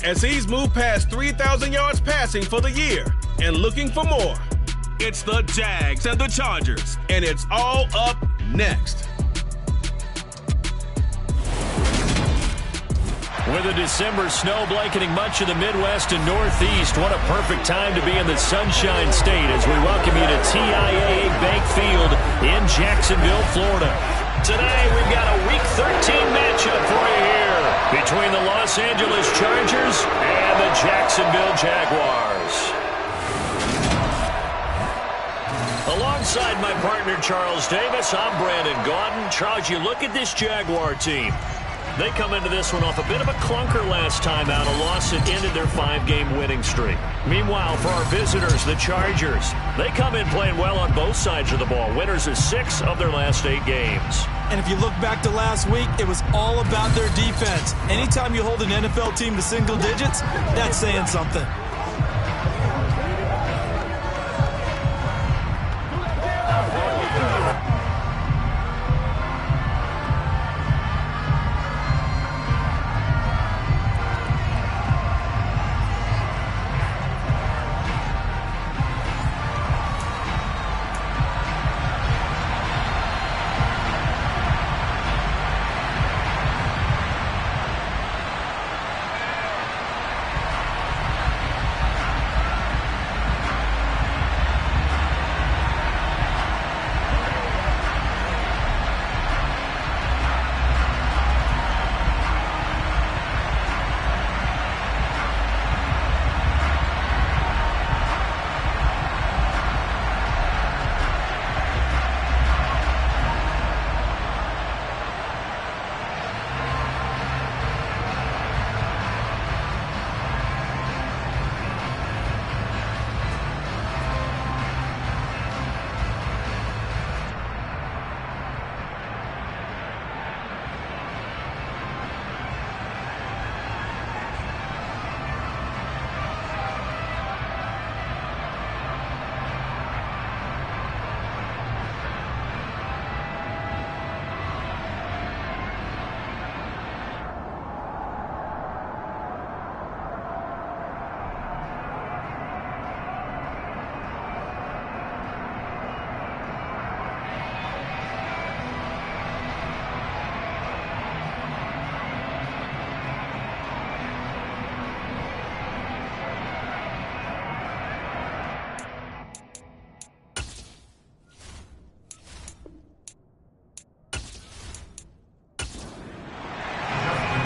as he's moved past 3,000 yards passing for the year and looking for more. It's the Jags and the Chargers, and it's all up next. With a December snow blanketing much of the Midwest and Northeast, what a perfect time to be in the Sunshine State as we welcome you to TIAA Bank Field in Jacksonville, Florida. Today, we've got a Week 13 matchup for you here between the Los Angeles Chargers and the Jacksonville Jaguars. Alongside my partner, Charles Davis, I'm Brandon Gaudin. Charles, you look at this Jaguar team. They come into this one off a bit of a clunker last time out, a loss that ended their 5-game winning streak. Meanwhile, for our visitors, the Chargers, they come in playing well on both sides of the ball. Winners of 6 of their last 8 games. And if you look back to last week, it was all about their defense. Anytime you hold an NFL team to single digits, that's saying something.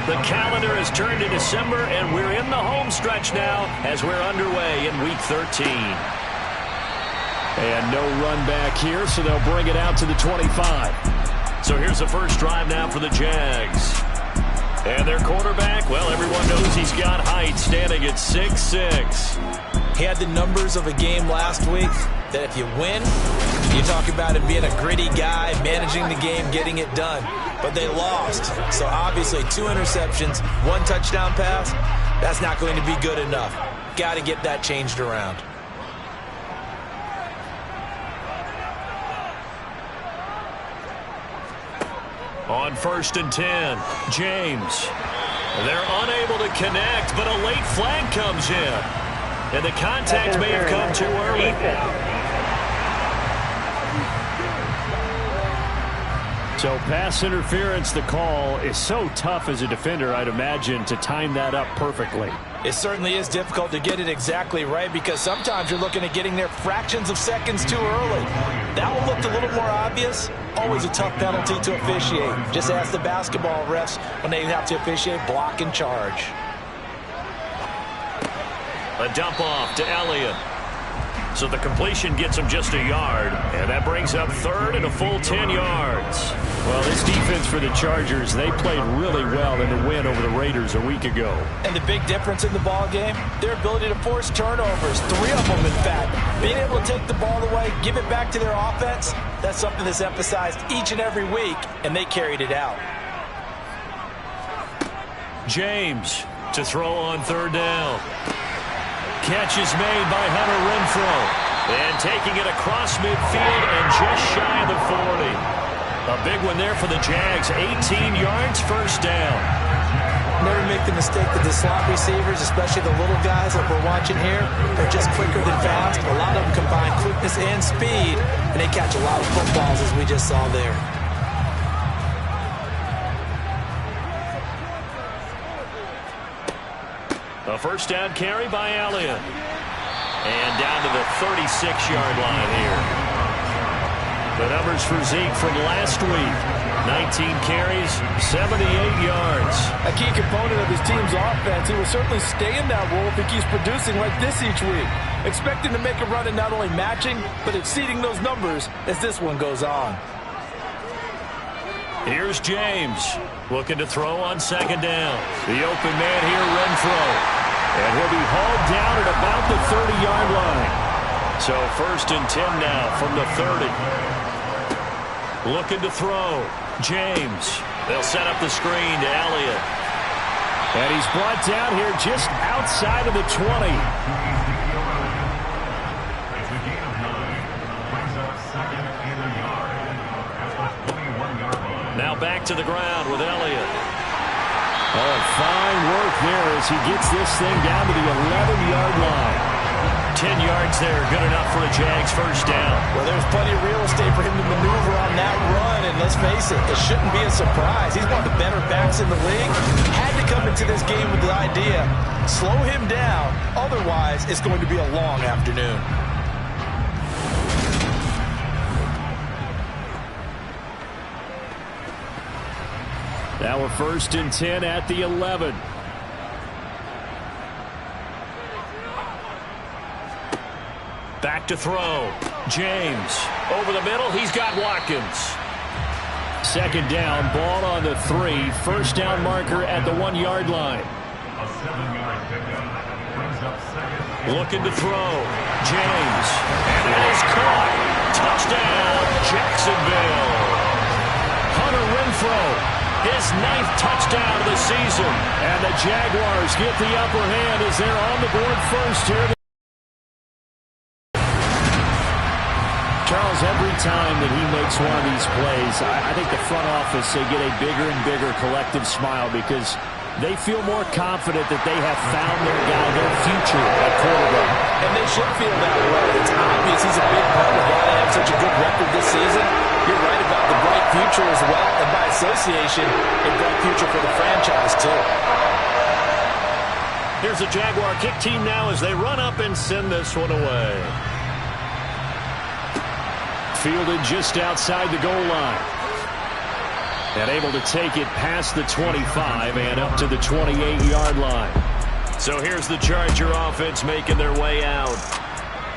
The calendar has turned to December, and we're in the home stretch now as we're underway in Week 13. And no run back here, so they'll bring it out to the 25. So here's the first drive now for the Jags. And their quarterback, well, everyone knows he's got height, standing at 6'6". He had the numbers of a game last week that if you win, you talk about him being a gritty guy, managing the game, getting it done. But they lost. So obviously 2 interceptions, 1 touchdown pass, that's not going to be good enough. Got to get that changed around. On 1st and 10, James. They're unable to connect, but a late flag comes in. And the contact may have come too early. So pass interference, the call is so tough as a defender, I'd imagine, to time that up perfectly. It certainly is difficult to get it exactly right because sometimes you're looking at getting there fractions of seconds too early. That one looked a little more obvious. Always a tough penalty to officiate. Just ask the basketball refs when they have to officiate block and charge. A dump off to Elliott. So the completion gets him just a yard, and that brings up 3rd and a full 10 yards. Well, this defense for the Chargers, they played really well in the win over the Raiders a week ago. And the big difference in the ball game, their ability to force turnovers, 3 of them in fact. Being able to take the ball away, give it back to their offense, that's something that's emphasized each and every week, and they carried it out. James to throw on 3rd down. Catch is made by Hunter Renfrow. And taking it across midfield and just shy of the 40. A big one there for the Jags. 18 yards, 1st down. Never make the mistake that the slot receivers, especially the little guys like we're watching here, they're just quicker than fast. A lot of them combine quickness and speed, and they catch a lot of footballs, as we just saw there. A first down carry by Elliott. And down to the 36-yard line here. The numbers for Zeke from last week. 19 carries, 78 yards. A key component of his team's offense. He will certainly stay in that role if he keeps producing like this each week. Expecting to make a run at not only matching, but exceeding those numbers as this one goes on. Here's James, looking to throw on second down. The open man here, Renfro. And he'll be hauled down at about the 30-yard line. So first and 10 now from the 30. Looking to throw. James. They'll set up the screen to Elliott. And he's brought down here just outside of the 20. Now back to the ground with Elliott. Oh, fine work there as he gets this thing down to the 11-yard line. 10 yards there, good enough for a Jags first down. Well, there's plenty of real estate for him to maneuver on that run, and let's face it, it shouldn't be a surprise. He's one of the better backs in the league. Had to come into this game with the idea, slow him down, otherwise it's going to be a long afternoon. Now we're first and 10 at the 11. Back to throw. James. Over the middle, he's got Watkins. Second down, ball on the 3. First down marker at the 1-yard line. Looking to throw. James. And that is caught. Touchdown, Jacksonville. Hunter Renfro. His 9th touchdown of the season. And the Jaguars get the upper hand as they're on the board first here. Charles, every time that he makes one of these plays, I think the front office, they get a bigger and bigger collective smile because they feel more confident that they have found their guy, their future at quarterback. And they should feel that way. It's obvious he's a big part of why they have such a good record this season. You're right about the bright future as well, and by association, a bright future for the franchise, too. Here's the Jaguar kick team now as they run up and send this one away. Fielded just outside the goal line. And able to take it past the 25 and up to the 28-yard line. So here's the Charger offense making their way out.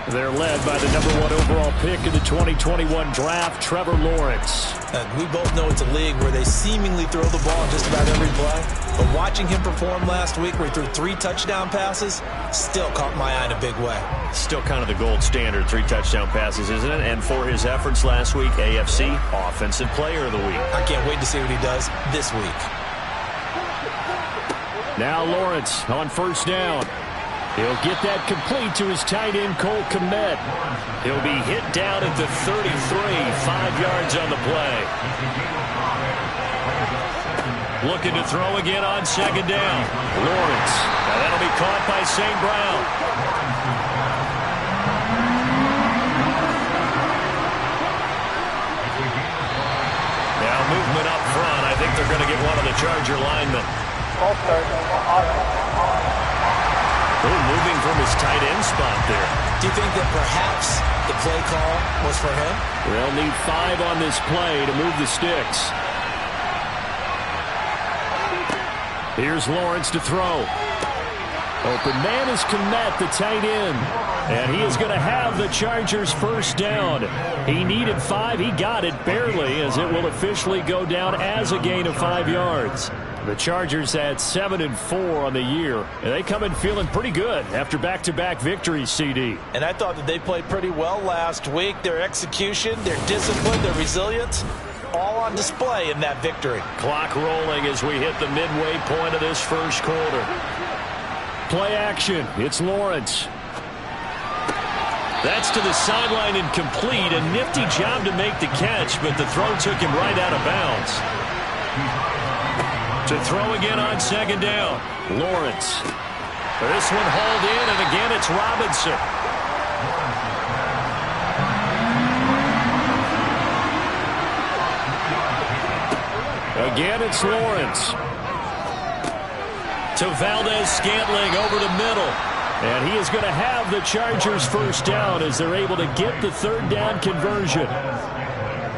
They're led by the #1 overall pick in the 2021 draft, Trevor Lawrence. We both know it's a league where they seemingly throw the ball just about every play. But watching him perform last week where he threw 3 touchdown passes still caught my eye in a big way. Still kind of the gold standard, 3 touchdown passes, isn't it? And for his efforts last week, AFC Offensive Player of the Week. I can't wait to see what he does this week. Now Lawrence on first down. He'll get that complete to his tight end, Cole Kmet. He'll be hit down at the 33, 5 yards on the play. Looking to throw again on second down. Lawrence. Now that'll be caught by St. Brown. Now movement up front. I think they're going to get one of the Charger linemen. Moving from his tight end spot there. Do you think that perhaps the play call was for him? They'll need 5 on this play to move the sticks. Here's Lawrence to throw. Open man is Kmet, the tight end. And he is going to have the Chargers first down. He needed 5. He got it barely as it will officially go down as a gain of 5 yards. The Chargers had 7-4 on the year, and they come in feeling pretty good after back-to-back victories, CD. And I thought that they played pretty well last week. Their execution, their discipline, their resilience, all on display in that victory. Clock rolling as we hit the midway point of this first quarter. Play action. It's Lawrence. That's to the sideline and complete. A nifty job to make the catch, but the throw took him right out of bounds. To throw again on second down. Lawrence. This one hauled in, and again it's Robinson. Again it's Lawrence. To Valdez-Scantling over the middle. And he is going to have the Chargers first down as they're able to get the third down conversion.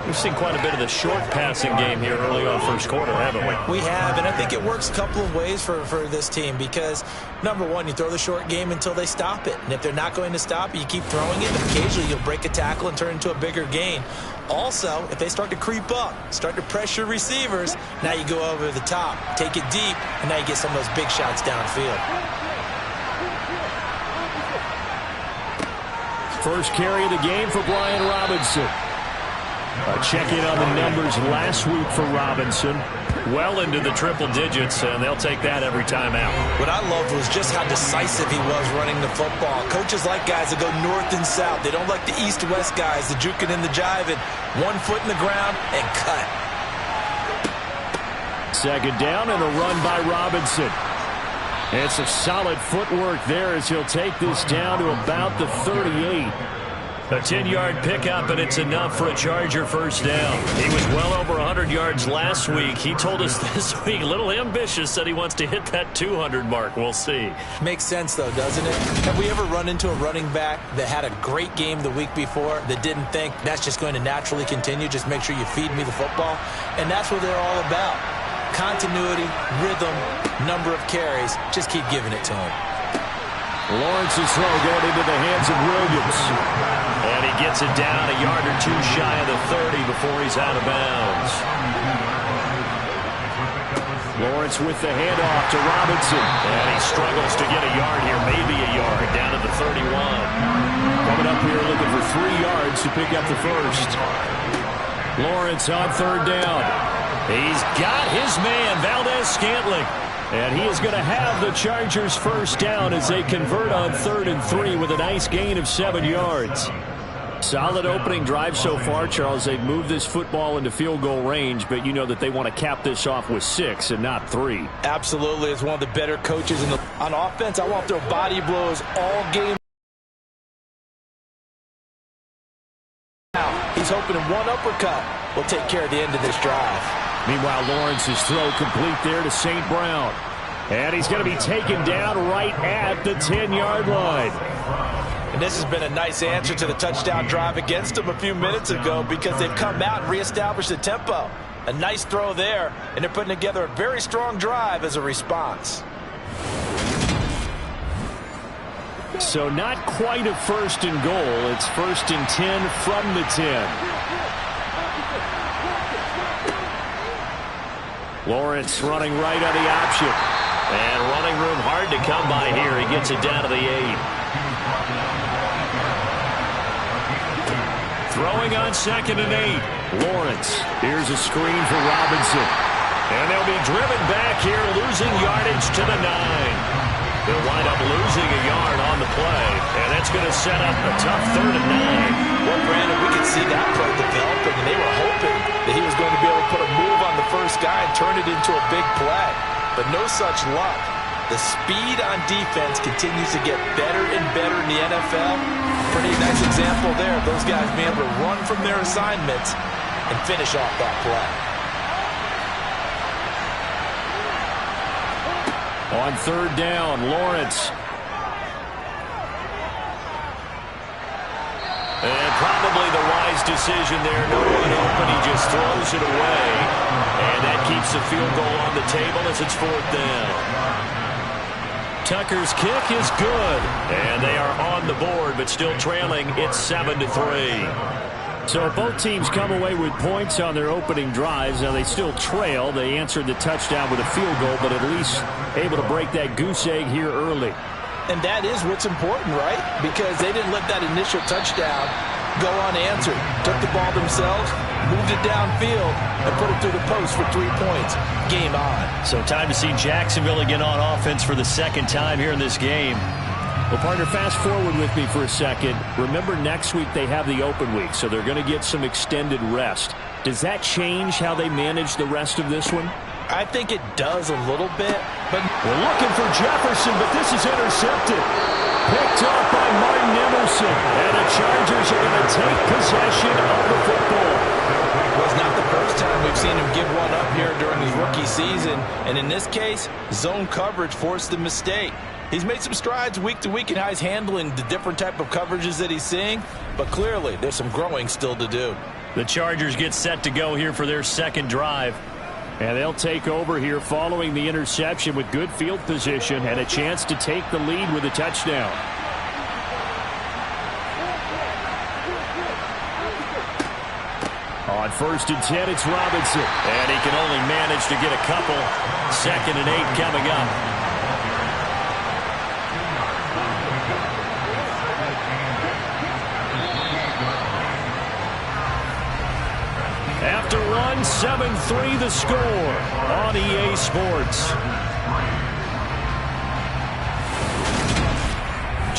We've seen quite a bit of the short passing game here early on first quarter, haven't we? We have, and I think it works a couple of ways for this team because, number one, you throw the short game until they stop it. And if they're not going to stop it, you keep throwing it, and occasionally you'll break a tackle and turn it into a bigger gain. Also, if they start to creep up, start to pressure receivers, now you go over the top, take it deep, and now you get some of those big shots downfield. First carry of the game for Brian Robinson. Check in on the numbers last week for Robinson. Well into the triple digits, and they'll take that every time out. What I loved was just how decisive he was running the football. Coaches like guys that go north and south. They don't like the east-west guys, the juking and the jiving. 1 foot in the ground and cut. Second down and a run by Robinson. It's a solid footwork there as he'll take this down to about the 38. A 10-yard pickup, and it's enough for a Charger first down. He was well over 100 yards last week. He told us this week, a little ambitious, said he wants to hit that 200 mark. We'll see. Makes sense, though, doesn't it? Have we ever run into a running back that had a great game the week before that didn't think that's just going to naturally continue? Just make sure you feed me the football. And that's what they're all about. Continuity, rhythm, number of carries. Just keep giving it to him. Lawrence's throw going into the hands of Williams. And he gets it down a yard or two shy of the 30 before he's out of bounds. Lawrence with the handoff to Robinson. And he struggles to get a yard here, maybe a yard, down to the 31. Coming up here looking for 3 yards to pick up the first. Lawrence on third down. He's got his man, Valdez-Scantling. And he is going to have the Chargers first down as they convert on 3rd and 3 with a nice gain of 7 yards. Solid opening drive so far, Charles. They've moved this football into field goal range, but you know that they want to cap this off with 6 and not 3. Absolutely. As one of the better coaches on offense, I want their body blows all game. He's hoping one uppercut will take care of the end of this drive. Meanwhile, Lawrence's throw complete there to St. Brown. And he's going to be taken down right at the 10-yard line. And this has been a nice answer to the touchdown drive against them a few minutes ago because they've come out and reestablished the tempo. A nice throw there, and they're putting together a very strong drive as a response. So not quite a 1st and goal. It's 1st and 10 from the 10. Lawrence running right on the option. And running room hard to come by here. He gets it down to the 8. Throwing on 2nd and 8. Lawrence. Here's a screen for Robinson. And they'll be driven back here, losing yardage to the 9. They'll wind up losing a yard on the play. And that's going to set up a tough 3rd and 9. Well, Brandon, we could see that play developing, and they were hoping that he was going to be able to put a move on the first guy and turn it into a big play. But no such luck. The speed on defense continues to get better and better in the NFL. Pretty nice example there of those guys being able to run from their assignments and finish off that play. On 3rd down, Lawrence. And probably the wise decision there. No one open. He just throws it away. And that keeps the field goal on the table as it's 4th down. Tucker's kick is good. And they are on the board, but still trailing. It's 7-3. So both teams come away with points on their opening drives. Now they still trail. They answered the touchdown with a field goal, but at least able to break that goose egg here early. And that is what's important, right? Because they didn't let that initial touchdown go unanswered. Took the ball themselves, moved it downfield, and put it through the post for 3 points. Game on. So time to see Jacksonville again on offense for the 2nd time here in this game. Well, partner, fast forward with me for a second. Remember, next week they have the open week, so they're going to get some extended rest. Does that change how they manage the rest of this one? I think it does a little bit, but we're looking for Jefferson, but this is intercepted. Picked up by Martin Emerson, and the Chargers are going to take possession of the football. Well, it's not the first time we've seen him give one up here during his rookie season, and in this case, zone coverage forced the mistake. He's made some strides week to week in how he's handling the different type of coverages that he's seeing, but clearly there's some growing still to do. The Chargers get set to go here for their second drive. And they'll take over here following the interception with good field position and a chance to take the lead with a touchdown. On 1st and 10, it's Robinson. And he can only manage to get a couple. 2nd and 8 coming up. After one, 7-3 the score on EA Sports.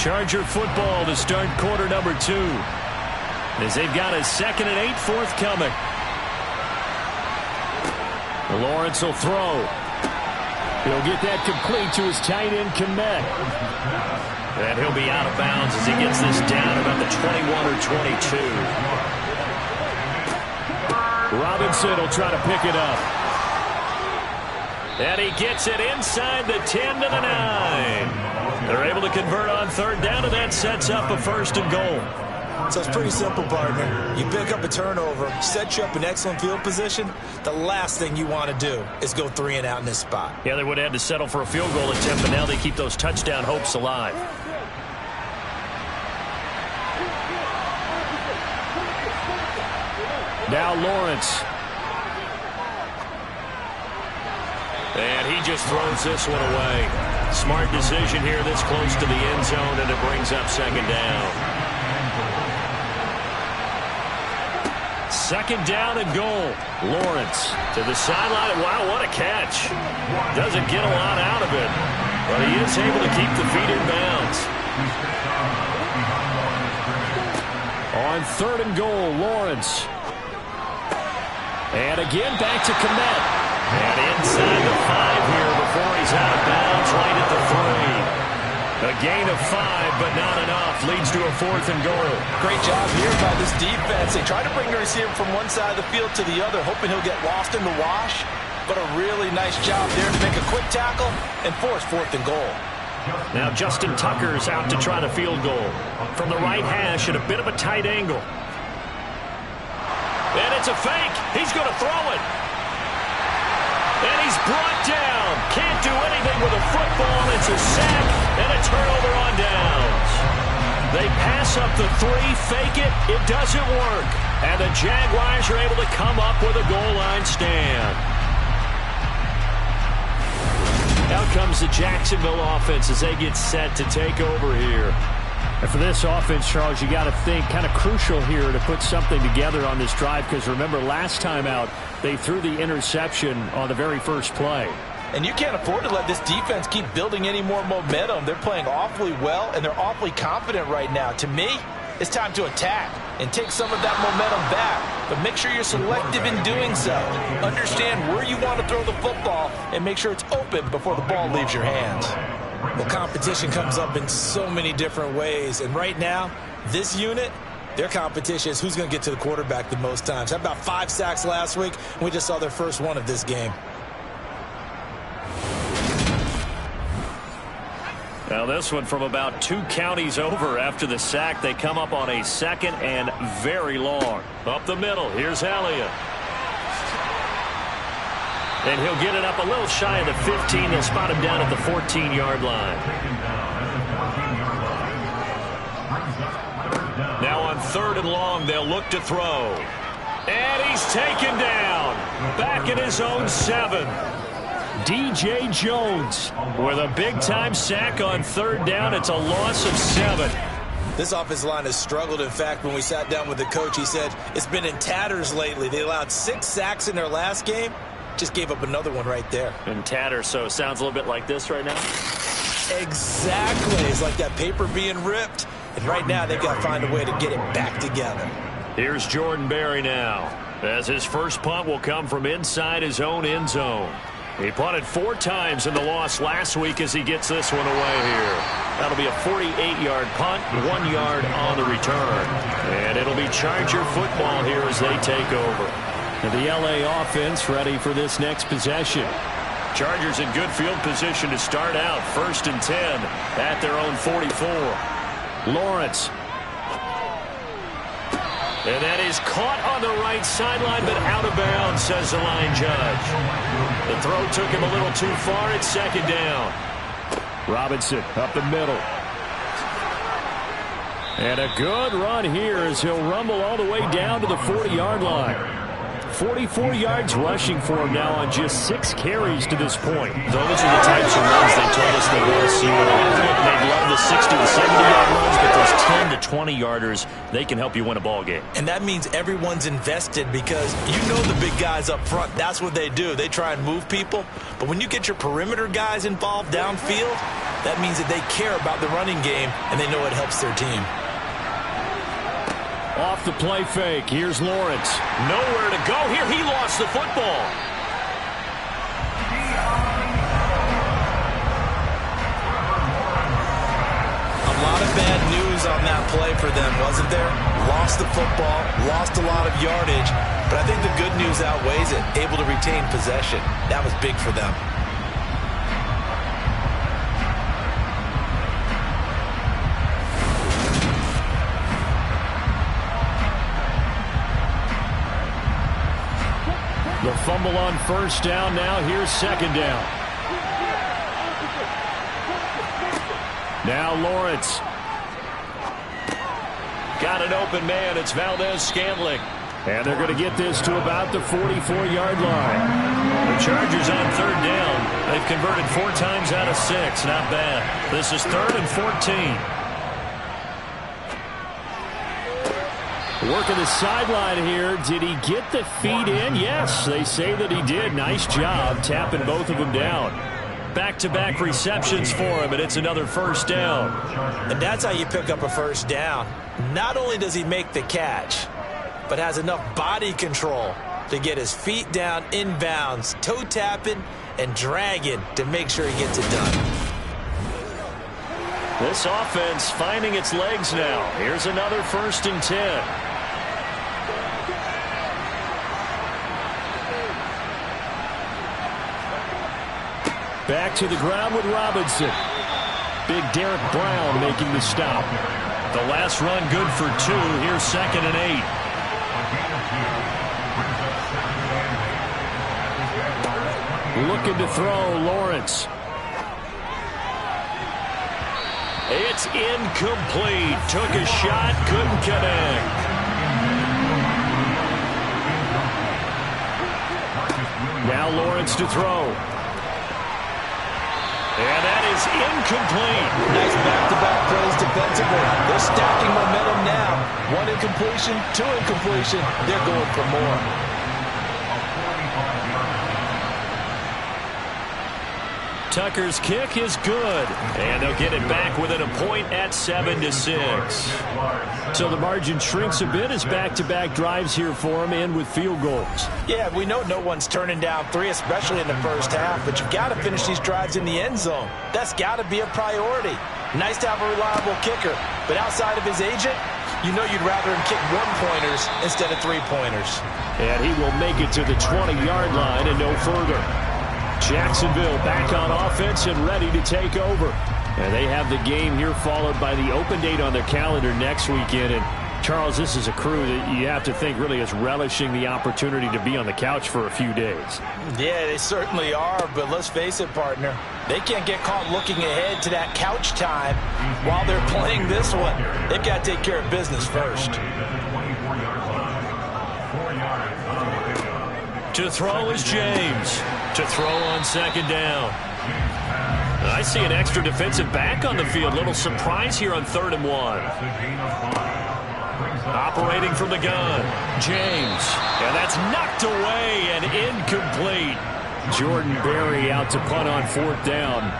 Charger football to start quarter number 2. As they've got a 2nd and 8 forthcoming. Lawrence will throw. He'll get that complete to his tight end, Kmet. And he'll be out of bounds as he gets this down about the 21 or 22. Robinson will try to pick it up. And he gets it inside the 10 to the 9. They're able to convert on 3rd down, and that sets up a 1st and goal. So it's pretty simple, partner. You pick up a turnover, set you up in excellent field position. The last thing you want to do is go 3 and out in this spot. Yeah, they would have had to settle for a field goal attempt, but now they keep those touchdown hopes alive. Now Lawrence. And he just throws this one away. Smart decision here this close to the end zone, and it brings up 2nd down. 2nd down and goal. Lawrence to the sideline. Wow, what a catch. Doesn't get a lot out of it, but he is able to keep the feet in bounds. On 3rd and goal, Lawrence. And again, back to Kmet. And inside the 5 here before he's out of bounds, right at the 3. A gain of 5, but not enough. Leads to a 4th and goal. Great job here by this defense. They try to bring the receiver from one side of the field to the other, hoping he'll get lost in the wash. But a really nice job there to make a quick tackle and force 4th and goal. Now Justin Tucker's out to try to field goal. From the right hash at a bit of a tight angle. And it's a fake. He's going to throw it. And he's brought down. Can't do anything with a football. It's a sack and a turnover on downs. They pass up the 3, fake it. It doesn't work. And the Jaguars are able to come up with a goal line stand. Out comes the Jacksonville offense as they get set to take over here. And for this offense, Charles, you got to think kind of crucial here to put something together on this drive, because remember last time out they threw the interception on the very first play. And you can't afford to let this defense keep building any more momentum. They're playing awfully well, and they're awfully confident right now. To me, it's time to attack and take some of that momentum back. But make sure you're selective in doing so. Understand where you want to throw the football and make sure it's open before the ball leaves your hands. Well, competition comes up in so many different ways. And right now, this unit, their competition is who's going to get to the quarterback the most times. How about 5 sacks last week? We just saw their first one of this game. Now this one from about 2 counties over after the sack. They come up on a 2nd and very long. Up the middle, here's Elliott. And he'll get it up a little shy of the 15. They'll spot him down at the 14-yard line. Now on 3rd and long, they'll look to throw. And he's taken down. Back at his own 7. DJ Jones with a big-time sack on 3rd down. It's a loss of 7. This offensive line has struggled. In fact, when we sat down with the coach, he said it's been in tatters lately. They allowed 6 sacks in their last game. Just gave up another one right there. In tatters, so it sounds a little bit like this right now? Exactly. It's like that paper being ripped. And right now, they've got to find a way to get it back together. Here's Jordan Berry now, as his first punt will come from inside his own end zone. He punted 4 times in the loss last week as he gets this one away here. That'll be a 48-yard punt, 1 yard on the return. And it'll be Charger football here as they take over. And the LA offense ready for this next possession. Chargers in good field position to start out. 1st and 10 at their own 44. Lawrence. And that is caught on the right sideline, but out of bounds, says the line judge. The throw took him a little too far. It's 2nd down. Robinson up the middle. And a good run here as he'll rumble all the way down to the 40-yard line. 44 yards rushing for him now on just 6 carries to this point. Those are the types of runs they told us they want to see. They love the 60 to 70-yard runs, but those 10 to 20-yarders, they can help you win a ball game. And that means everyone's invested because you know the big guys up front. That's what they do. They try and move people. But when you get your perimeter guys involved downfield, that means that they care about the running game and they know it helps their team. Off the play fake. Here's Lawrence. Nowhere to go here. He lost the football. A lot of bad news on that play for them, wasn't there? Lost the football, lost a lot of yardage, but I think the good news outweighs it. Able to retain possession. That was big for them. The fumble on 1st down. Now here's 2nd down. Now Lawrence. Got an open man. It's Valdez-Scantling. And they're going to get this to about the 44-yard line. The Chargers on 3rd down. They've converted 4 times out of 6. Not bad. This is 3rd and 14. Working the sideline here. Did he get the feet in? Yes, they say that he did. Nice job tapping both of them down. Back-to-back receptions for him, and it's another 1st down. And that's how you pick up a 1st down. Not only does he make the catch, but has enough body control to get his feet down inbounds, toe tapping and dragging to make sure he gets it done. This offense finding its legs now. Here's another 1st and 10. Back to the ground with Robinson. Big Derek Brown making the stop. The last run good for 2. Here's 2nd and 8. Looking to throw, Lawrence. It's incomplete. Took a shot, couldn't connect. Now Lawrence to throw. And that is incomplete. Nice back-to-back plays defensively. They're stacking momentum now. 1 incompletion, 2 incompletion. They're going for more. Tucker's kick is good, and they'll get it back within a point at 7-6. So the margin shrinks a bit as back-to-back drives here for him, and with field goals. Yeah, we know no one's turning down 3, especially in the 1st half, but you've got to finish these drives in the end zone. That's got to be a priority. Nice to have a reliable kicker, but outside of his agent, you know you'd rather him kick 1-pointers instead of 3-pointers. And he will make it to the 20-yard line and no further. Jacksonville back on offense and ready to take over. And they have the game here followed by the open date on their calendar next weekend. And Charles, this is a crew that you have to think really is relishing the opportunity to be on the couch for a few days. Yeah, they certainly are, but let's face it, partner. They can't get caught looking ahead to that couch time while they're playing this one. They've got to take care of business first. To throw is James. To throw on 2nd down. I see an extra defensive back on the field. Little surprise here on 3rd and 1. Operating from the gun, James. And that's knocked away and incomplete. Jordan Berry out to punt on 4th down.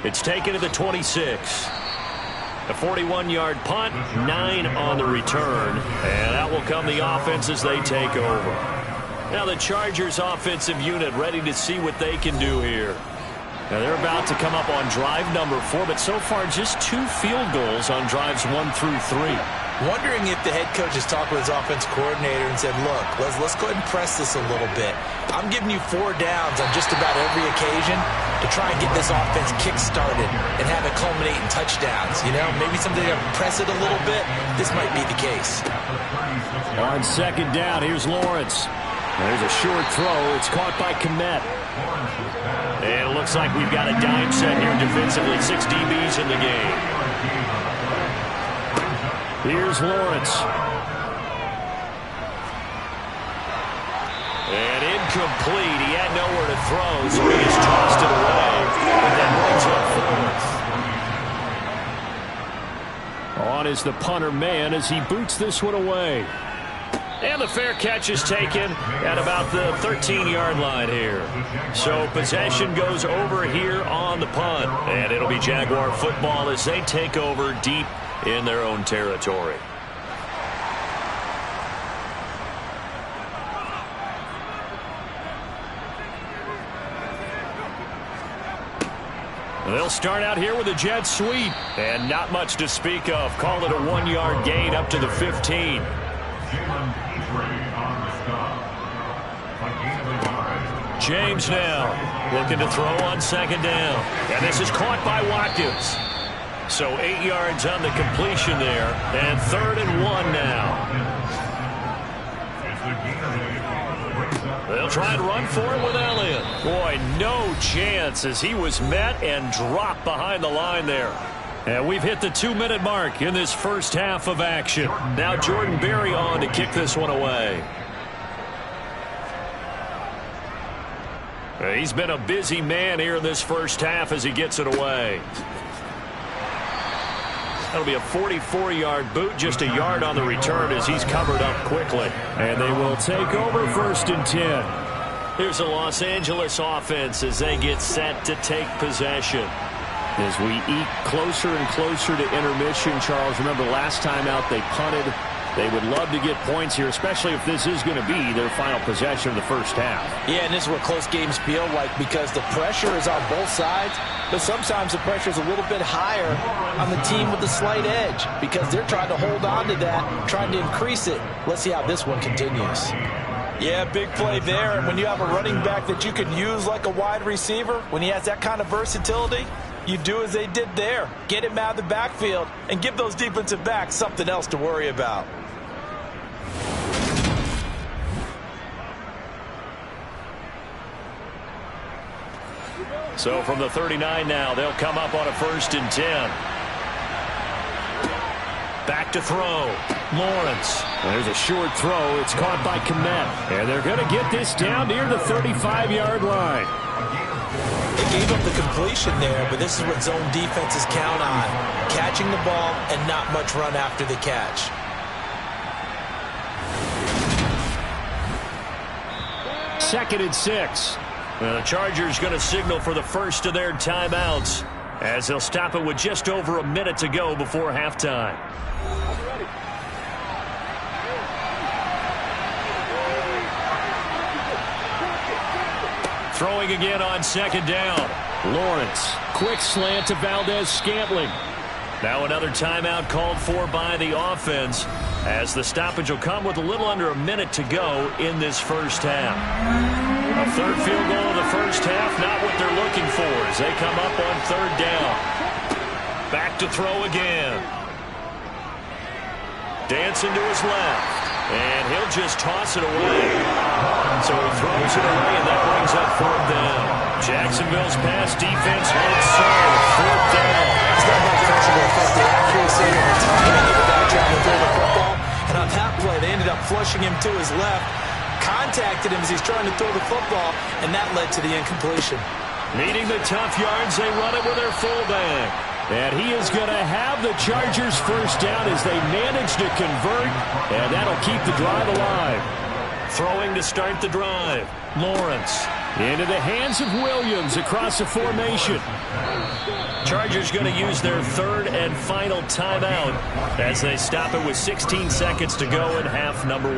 It's taken to the 26. A 41-yard punt, 9 on the return, and that will come the offense as they take over. Now the Chargers offensive unit ready to see what they can do here. Now they're about to come up on drive number 4, but so far just 2 field goals on drives 1 through 3. Wondering if the head coach has talked with his offense coordinator and said, look, let's go ahead and press this a little bit. I'm giving you 4 downs on just about every occasion to try and get this offense kick-started and have it culminate in touchdowns. You know, maybe something to press it a little bit. This might be the case. On second down, here's Lawrence. There's a short throw. It's caught by Kmet. And it looks like we've got a dime set here defensively. 6 DBs in the game. Here's Lawrence. And incomplete. He had nowhere to throw, so he just tossed it away. And that brings up 4th. On is the punter man as he boots this one away. And the fair catch is taken at about the 13-yard line here. So possession goes over here on the punt. And it'll be Jaguar football as they take over deep in their own territory. They'll start out here with a jet sweep, and not much to speak of. Call it a 1-yard gain up to the 15. James now looking to throw on second down, and this is caught by Watkins. So 8 yards on the completion there, and 3rd and 1 now. They'll try and run for it with Elliott. Boy, no chance as he was met and dropped behind the line there. And we've hit the 2-minute mark in this first half of action. Now Jordan Berry on to kick this one away. He's been a busy man here in this first half as he gets it away. That'll be a 44-yard boot, just a yard on the return as he's covered up quickly. And they will take over 1st and 10. Here's the Los Angeles offense as they get set to take possession. As we eke closer and closer to intermission, Charles, remember last time out they punted. They would love to get points here, especially if this is going to be their final possession of the first half. Yeah, and this is what close games feel like because the pressure is on both sides, but sometimes the pressure is a little bit higher on the team with the slight edge because they're trying to hold on to that, trying to increase it. Let's see how this one continues. Yeah, big play there, and when you have a running back that you can use like a wide receiver, when he has that kind of versatility, you do as they did there. Get him out of the backfield and give those defensive backs something else to worry about. So from the 39 now, they'll come up on a 1st and 10. Back to throw. Lawrence. There's a short throw. It's caught by Kmet. And they're going to get this down near the 35-yard line. They gave up the completion there, but this is what zone defenses count on. Catching the ball and not much run after the catch. Second and 6. The Chargers going to signal for the first of their timeouts as they'll stop it with just over a minute to go before halftime. Throwing again on second down. Lawrence. Quick slant to Valdez-Scantling. Now another timeout called for by the offense as the stoppage will come with a little under a minute to go in this first half. A 3rd field goal in the first half, not what they're looking for as they come up on 3rd down. Back to throw again. Dancing to his left. And he'll just toss it away. So he throws it away, and that brings up 4th down. Jacksonville's pass defense holds serve. 4th down. It's not much pressure to affect the accuracy or the timing of the guy trying to throw the football. And on that play, they ended up flushing him to his left. Contacted him as he's trying to throw the football, and that led to the incompletion. Needing the tough yards, they run it with their fullback. And he is going to have the Chargers first down as they manage to convert, and that'll keep the drive alive. Throwing to start the drive. Lawrence. Into the hands of Williams across the formation. Chargers going to use their third and final timeout as they stop it with 16 seconds to go in half number 1.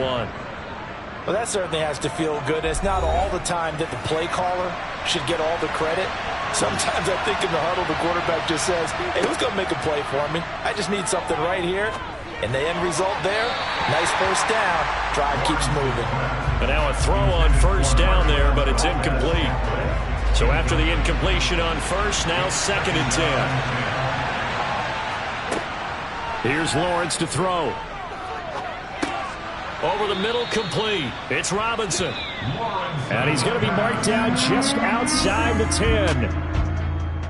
Well, that certainly has to feel good. It's not all the time that the play caller should get all the credit. Sometimes I think in the huddle, the quarterback just says, hey, who's going to make a play for me? I just need something right here. And the end result there, nice first down. Drive keeps moving. But now a throw on first down there, but it's incomplete. So after the incompletion on first, now 2nd and 10. Here's Lawrence to throw. Over the middle, complete. It's Robinson. And he's going to be marked down just outside the 10.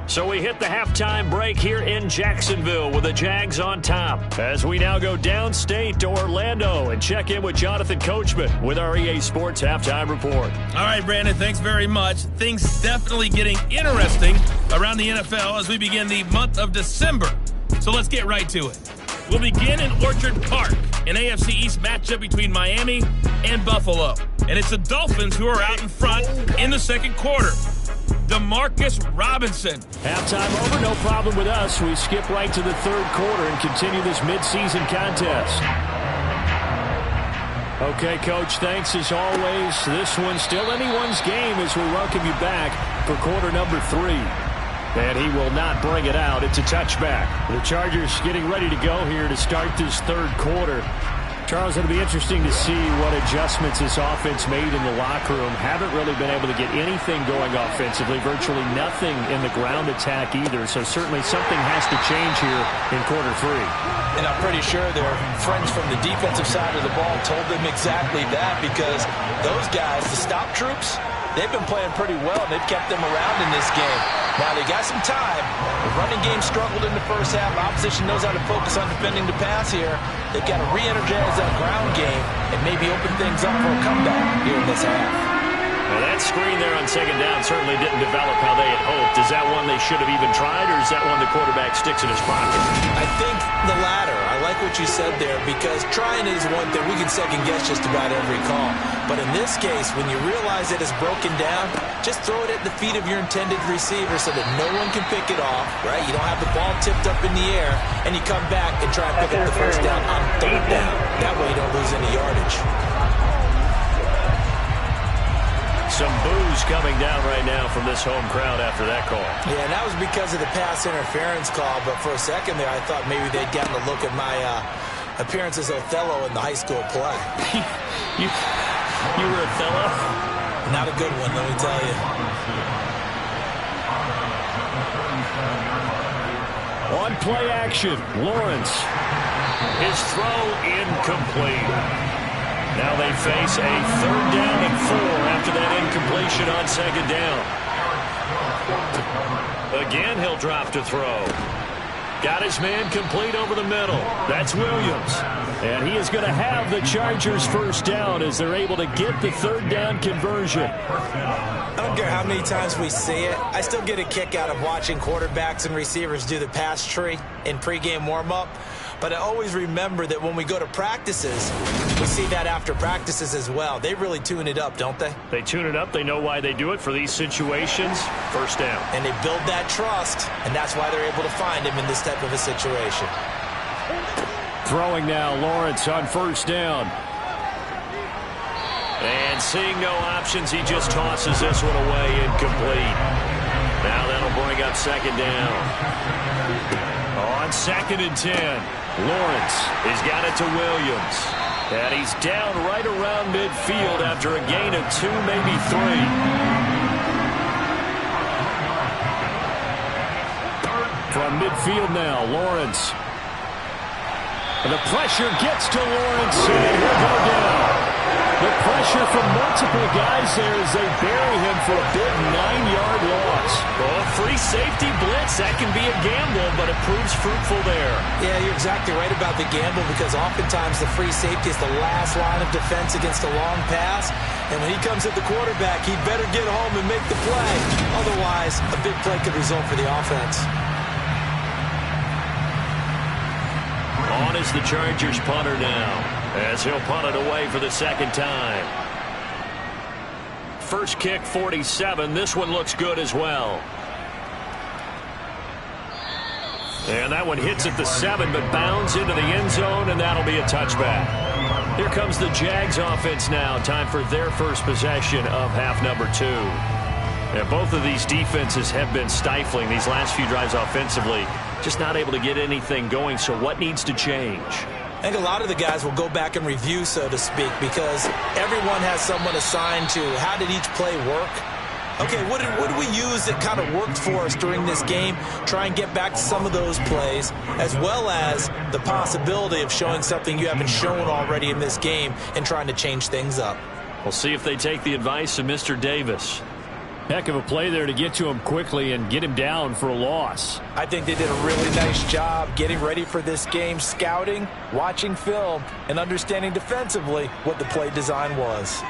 So we hit the halftime break here in Jacksonville with the Jags on top. As we now go downstate to Orlando and check in with Jonathan Coachman with our EA Sports Halftime Report. All right, Brandon, thanks very much. Things definitely getting interesting around the NFL as we begin the month of December. So let's get right to it. We'll begin in Orchard Park, an AFC East matchup between Miami and Buffalo. And it's the Dolphins who are out in front in the second quarter. Demarcus Robinson. Halftime over, no problem with us. We skip right to the third quarter and continue this midseason contest. Okay, Coach, thanks as always. This one's still anyone's game as we welcome you back for quarter number 3. And he will not bring it out. It's a touchback. The Chargers getting ready to go here to start this third quarter. Charles, it'll be interesting to see what adjustments this offense made in the locker room. Haven't really been able to get anything going offensively, virtually nothing in the ground attack either. So certainly something has to change here in quarter 3. And I'm pretty sure their friends from the defensive side of the ball told them exactly that, because those guys, the stop troops, they've been playing pretty well, and they've kept them around in this game. Now, they got some time. The running game struggled in the first half. Opposition knows how to focus on defending the pass here. They've got to re-energize that ground game and maybe open things up for a comeback here in this half. Now, that screen there on second down certainly didn't develop how they had hoped. Is that one they should have even tried, or is that one the quarterback sticks in his pocket? I think the latter. I like what you said there, because trying is one thing. We can second-guess just about every call. But in this case, when you realize it is broken down, just throw it at the feet of your intended receiver so that no one can pick it off, right? You don't have the ball tipped up in the air, and you come back and try and pick up the first down on third down. That way you don't lose any yardage. Some boos coming down right now from this home crowd after that call. Yeah, and that was because of the pass interference call, but for a second there I thought maybe they'd gotten a look at my appearance as Othello in the high school play. You were Othello? Not a good one, let me tell you. On play action, Lawrence. His throw incomplete. Now they face a 3rd down and 4 after that incompletion on second down. Again, he'll drop to throw. Got his man complete over the middle. That's Williams. And he is going to have the Chargers first down as they're able to get the 3rd down conversion. I don't care how many times we see it. I still get a kick out of watching quarterbacks and receivers do the pass tree in pregame warm-up. But I always remember that when we go to practices, we see that after practices as well. They really tune it up, don't they? They tune it up. They know why they do it for these situations. First down. And they build that trust, and that's why they're able to find him in this type of a situation. Throwing now, Lawrence on first down. And seeing no options, he just tosses this one away, incomplete. Now that'll bring up second down. On 2nd and 10, Lawrence has got it to Williams. And he's down right around midfield after a gain of 2, maybe 3. From midfield now, Lawrence. And the pressure gets to Lawrence, and he'll go down. The pressure from multiple guys there as they bury him for a big 9-yard loss. Well, free safety blitz, that can be a gamble, but it proves fruitful there. Yeah, you're exactly right about the gamble, because oftentimes the free safety is the last line of defense against a long pass. And when he comes at the quarterback, he better get home and make the play. Otherwise, a big play could result for the offense. On is the Chargers punter now, as he'll punt it away for the second time. first kick 47. This one looks good as well. And that one hits at the 7, but bounds into the end zone, and that'll be a touchback. Here comes the Jags offense now. Time for their first possession of half number 2. And both of these defenses have been stifling these last few drives offensively. Just not able to get anything going, so what needs to change? I think a lot of the guys will go back and review, so to speak, because everyone has someone assigned to how did each play work. Okay, what did we use that kind of worked for us during this game? Try and get back to some of those plays, as well as the possibility of showing something you haven't shown already in this game and trying to change things up. We'll see if they take the advice of Mr. Davis. Heck of a play there to get to him quickly and get him down for a loss. I think they did a really nice job getting ready for this game, scouting, watching film, and understanding defensively what the play design was.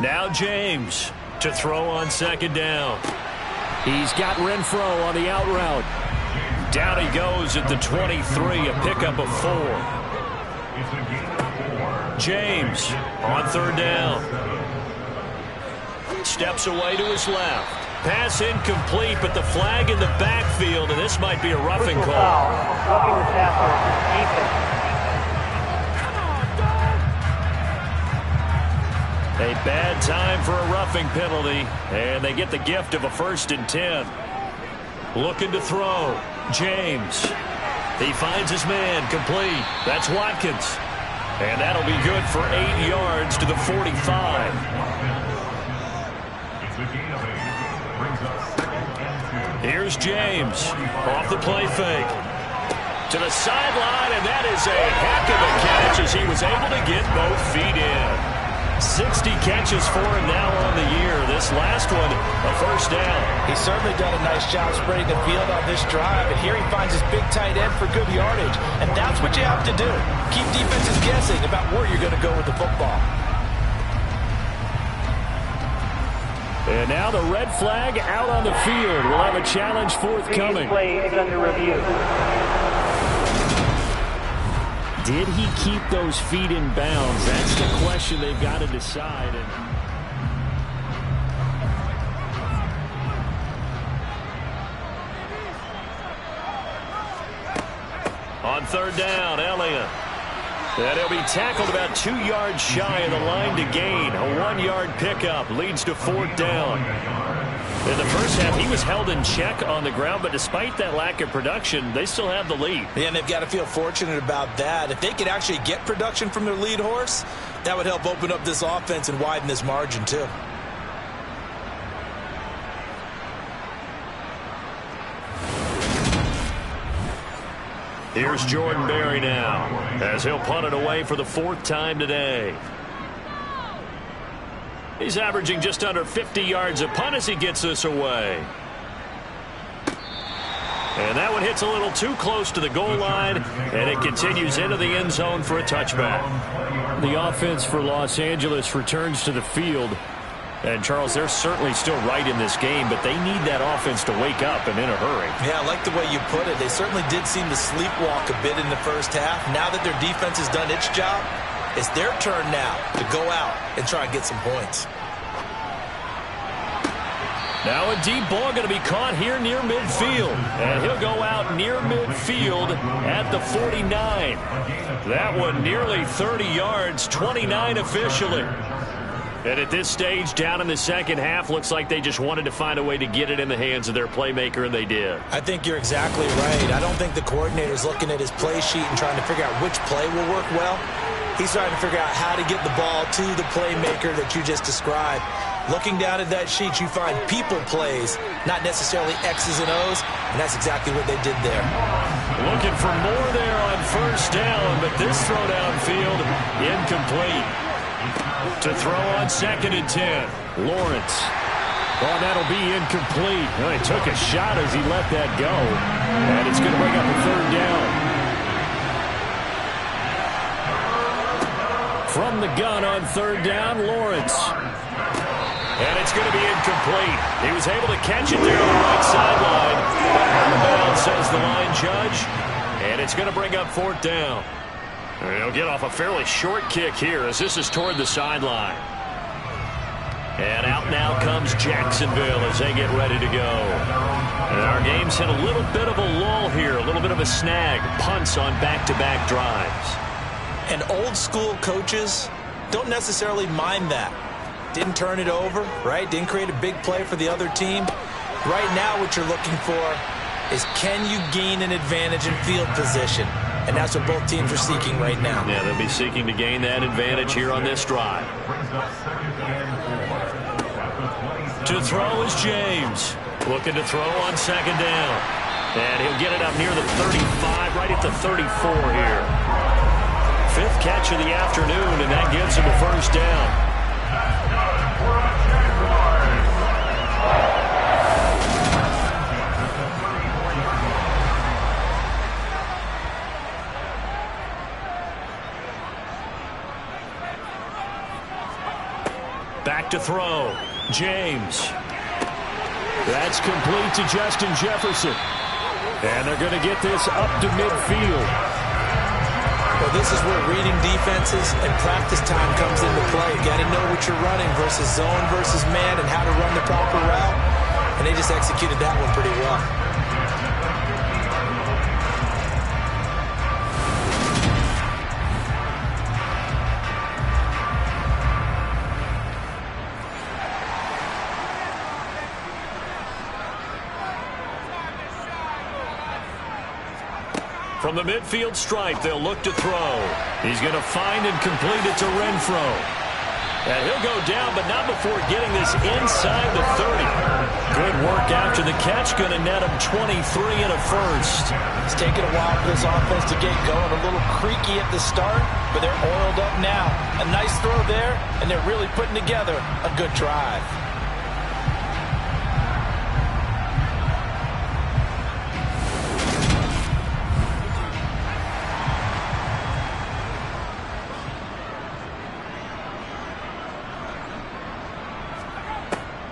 Now James to throw on second down. He's got Renfro on the out route. Down he goes at the 23, a pickup of 4. James on third down. Steps away to his left. Pass incomplete, but the flag in the backfield, and this might be a roughing call. A bad time for a roughing penalty, and they get the gift of a 1st and 10. Looking to throw. James. He finds his man, complete. That's Watkins. And that'll be good for 8 yards to the 45. Here's James off the play fake to the sideline, and that is a heck of a catch as he was able to get both feet in. 60 catches for him now on the year. This last one, a 1st down. He's certainly done a nice job spreading the field on this drive, and here he finds his big tight end for good yardage, and that's what you have to do. Keep defenses guessing about where you're going to go with the football. And now the red flag out on the field. We'll have a challenge forthcoming. Play is under review. Did he keep those feet in bounds? That's the question they've got to decide. On third down, Elliott. And he'll be tackled about 2 yards shy of the line to gain. A 1-yard pickup leads to 4th down. In the first half, he was held in check on the ground, but despite that lack of production, they still have the lead. Yeah, and they've got to feel fortunate about that. If they could actually get production from their lead horse, that would help open up this offense and widen this margin too. Here's Jordan Berry now, as he'll punt it away for the 4th time today. He's averaging just under 50 yards a punt as he gets this away. And that one hits a little too close to the goal line, and it continues into the end zone for a touchback. The offense for Los Angeles returns to the field. And, Charles, they're certainly still right in this game, but they need that offense to wake up and in a hurry. Yeah, I like the way you put it. They certainly did seem to sleepwalk a bit in the first half. Now that their defense has done its job, it's their turn now to go out and try and get some points. Now a deep ball going to be caught here near midfield. And he'll go out near midfield at the 49. That one nearly 30 yards, 29 officially. And at this stage, down in the second half, looks like they just wanted to find a way to get it in the hands of their playmaker, and they did. I think you're exactly right. I don't think the coordinator's looking at his play sheet and trying to figure out which play will work well. He's trying to figure out how to get the ball to the playmaker that you just described. Looking down at that sheet, you find people plays, not necessarily X's and O's, and that's exactly what they did there. Looking for more there on 1st down, but this throw downfield incomplete. To throw on 2nd and 10, Lawrence. Oh, that'll be incomplete. Well, he took a shot as he let that go, and it's going to bring up a 3rd down. From the gun on 3rd down, Lawrence. And it's going to be incomplete. He was able to catch it there on the right sideline. But out of bounds, says the line judge. And it's going to bring up 4th down. And he'll get off a fairly short kick here as this is toward the sideline. And out now comes Jacksonville as they get ready to go. And our game's hit a little bit of a lull here, a little bit of a snag. Punts on back-to-back drives. And old-school coaches don't necessarily mind that. Didn't turn it over, right? Didn't create a big play for the other team. Right now what you're looking for is can you gain an advantage in field position? And that's what both teams are seeking right now. Yeah, they'll be seeking to gain that advantage here on this drive. To throw is James. Looking to throw on second down. And he'll get it up near the 35, right at the 34 here. Fifth catch of the afternoon, and that gives him a first down. Back to throw. James. That's complete to Justin Jefferson. And they're going to get this up to midfield. Well, this is where reading defenses and practice time comes into play. You got to know what you're running versus zone versus man and how to run the proper route. And they just executed that one pretty well. From the midfield stripe, they'll look to throw. He's going to find and complete it to Renfro. And he'll go down, but not before getting this inside the 30. Good work after the catch. Going to net him 23 and a first. It's taken a while for this offense to get going. A little creaky at the start, but they're oiled up now. A nice throw there, and they're really putting together a good drive.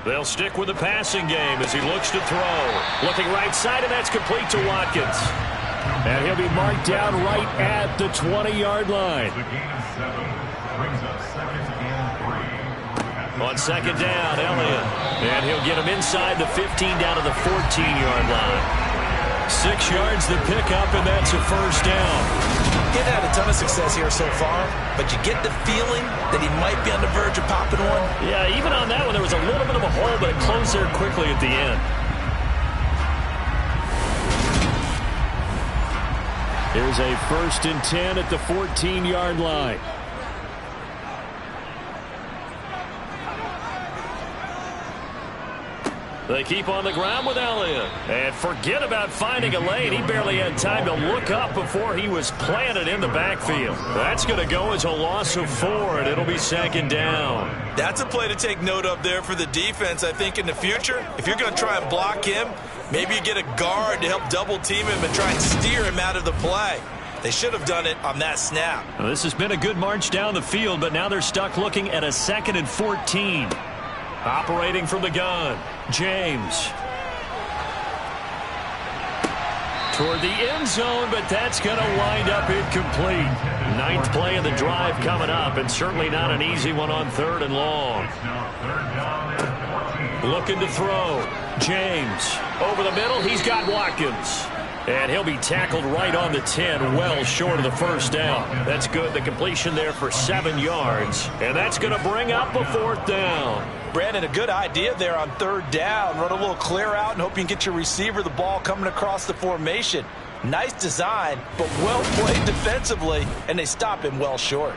They'll stick with the passing game as he looks to throw. Looking right side, and that's complete to Watkins. And he'll be marked down right at the 20-yard line. On second down, Elliott. And he'll get him inside the 15 down to the 14-yard line. 6 yards the pickup, and that's a first down. He's had a ton of success here so far, but you get the feeling that he might be on the verge of popping one. Yeah, even on that one, there was a little bit of a hole, but it closed there quickly at the end. Here's a 1st and 10 at the 14-yard line. They keep on the ground with Elliott. And forget about finding a lane. He barely had time to look up before he was planted in the backfield. That's going to go as a loss of 4, and it'll be second down. That's a play to take note of there for the defense, I think, in the future. If you're going to try and block him, maybe you get a guard to help double team him and try and steer him out of the play. They should have done it on that snap. Well, this has been a good march down the field, but now they're stuck looking at a 2nd and 14. Operating from the gun, James. Toward the end zone, but that's going to wind up incomplete. 9th play of the drive coming up, and certainly not an easy one on 3rd and long. Looking to throw, James. Over the middle, he's got Watkins. And he'll be tackled right on the 10, well short of the first down. That's good. The completion there for 7 yards. And that's going to bring up a 4th down. Brandon, a good idea there on 3rd down. Run a little clear out and hope you can get your receiver the ball coming across the formation. Nice design, but well played defensively, and they stop him well short.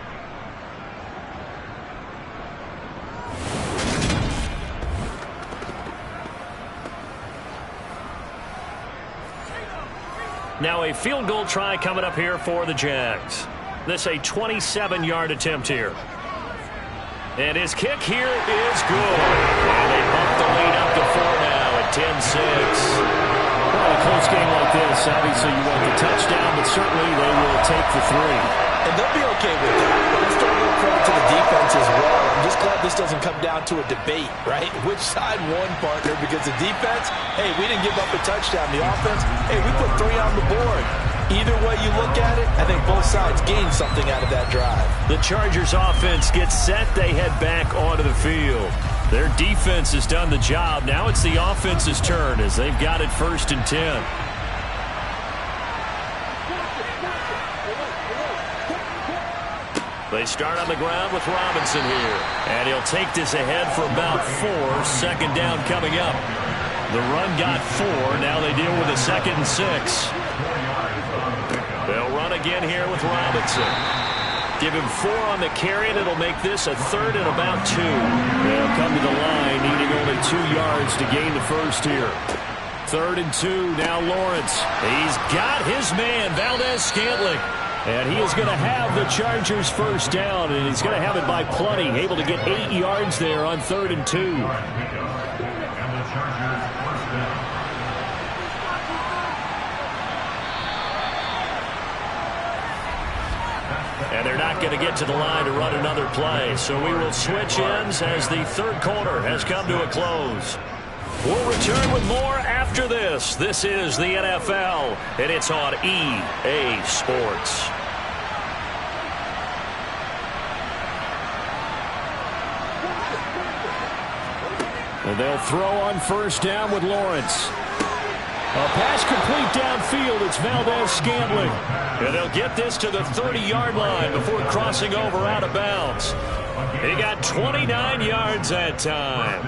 Now a field goal try coming up here for the Jags. This a 27-yard attempt here. And his kick here is good. And they bump the lead up to 4 now at 10-6. Well, a close game like this, obviously you want the touchdown, but certainly they will take the 3. And they'll be okay with that. But let's throw a little credit to the defense as well. I'm just glad this doesn't come down to a debate, right? Which side won, partner? Because the defense, hey, we didn't give up a touchdown. The offense, hey, we put 3 on the board. Either way you look at it, I think both sides gained something out of that drive. The Chargers offense gets set. They head back onto the field. Their defense has done the job. Now it's the offense's turn as they've got it 1st and 10. They start on the ground with Robinson here. And he'll take this ahead for about 4. 2nd down coming up. The run got 4. Now they deal with a 2nd and 6. They'll run again here with Robinson. Give him 4 on the carry, and it'll make this a 3rd and about 2. They'll come to the line, needing only 2 yards to gain the first here. 3rd and 2, now Lawrence. He's got his man, Valdes-Scantling. And he is going to have the Chargers' first down, and he's going to have it by plenty, able to get 8 yards there on 3rd and 2. And they're not going to get to the line to run another play. So we will switch ends as the 3rd quarter has come to a close. We'll return with more after this. This is the NFL, and it's on EA Sports. And they'll throw on 1st down with Lawrence. A pass complete downfield. It's Valdes-Scantling. And they'll get this to the 30-yard line before crossing over out of bounds. He got 29 yards that time.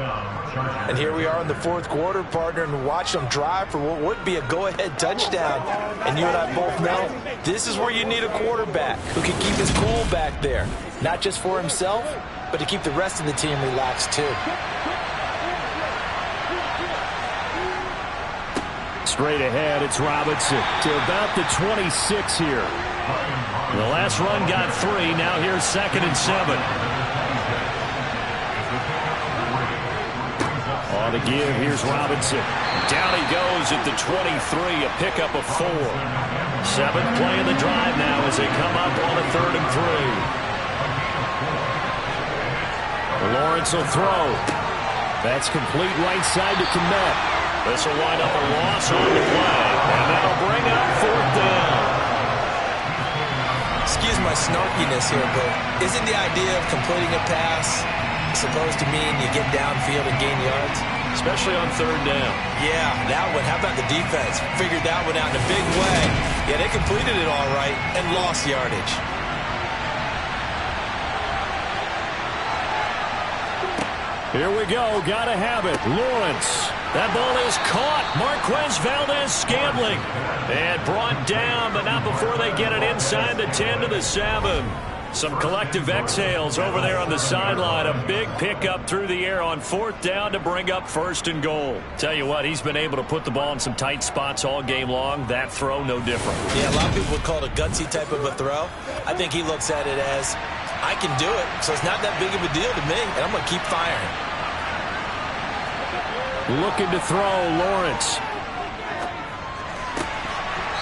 And here we are in the 4th quarter, partner, and watch them drive for what would be a go-ahead touchdown. And you and I both know this is where you need a quarterback who can keep his cool back there. Not just for himself, but to keep the rest of the team relaxed too. Straight ahead, it's Robinson to about the 26 here. The last run got 3. Now here's 2nd and 7. On the give, here's Robinson. Down he goes at the 23, a pickup of 4. 7th play of the drive now as they come up on a 3rd and 3. Lawrence will throw. That's complete right side to Kmet. This will wind up a loss on the play, and that'll bring up 4th down. Excuse my snarkiness here, but isn't the idea of completing a pass supposed to mean you get downfield and gain yards? Especially on 3rd down. Yeah, that one. How about the defense? Figured that one out in a big way. Yeah, they completed it all right and lost yardage. Here we go. Gotta have it. Lawrence. That ball is caught. Marquez Valdes-Scantling. And brought down, but not before they get it inside the 10 to the 7. Some collective exhales over there on the sideline. A big pickup through the air on 4th down to bring up 1st and goal. Tell you what, he's been able to put the ball in some tight spots all game long. That throw, no different. Yeah, a lot of people would call it a gutsy type of a throw. I think he looks at it as, I can do it, so it's not that big of a deal to me, and I'm going to keep firing. Looking to throw, Lawrence.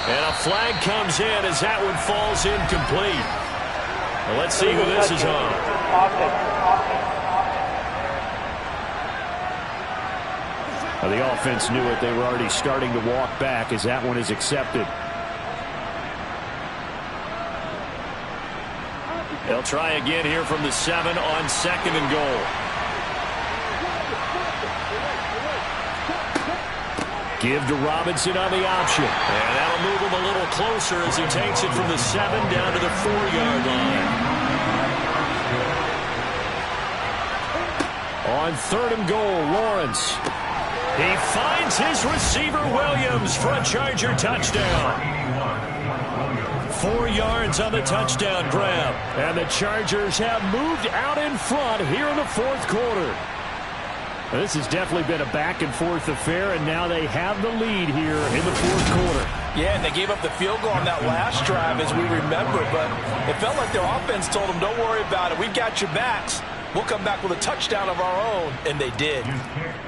And a flag comes in as that one falls incomplete. Well, let's see who this is on. Well, the offense knew it. They were already starting to walk back as that one is accepted. They'll try again here from the 7 on 2nd and goal. Give to Robinson on the option. And that'll move him a little closer as he takes it from the 7 down to the 4-yard line. On 3rd and goal, Lawrence. He finds his receiver, Williams, for a Charger touchdown. 4 yards on the touchdown grab. And the Chargers have moved out in front here in the 4th quarter. Well, this has definitely been a back-and-forth affair, and now they have the lead here in the 4th quarter. Yeah, and they gave up the field goal on that last drive, as we remember, but it felt like their offense told them, don't worry about it. We've got your backs. We'll come back with a touchdown of our own, and they did.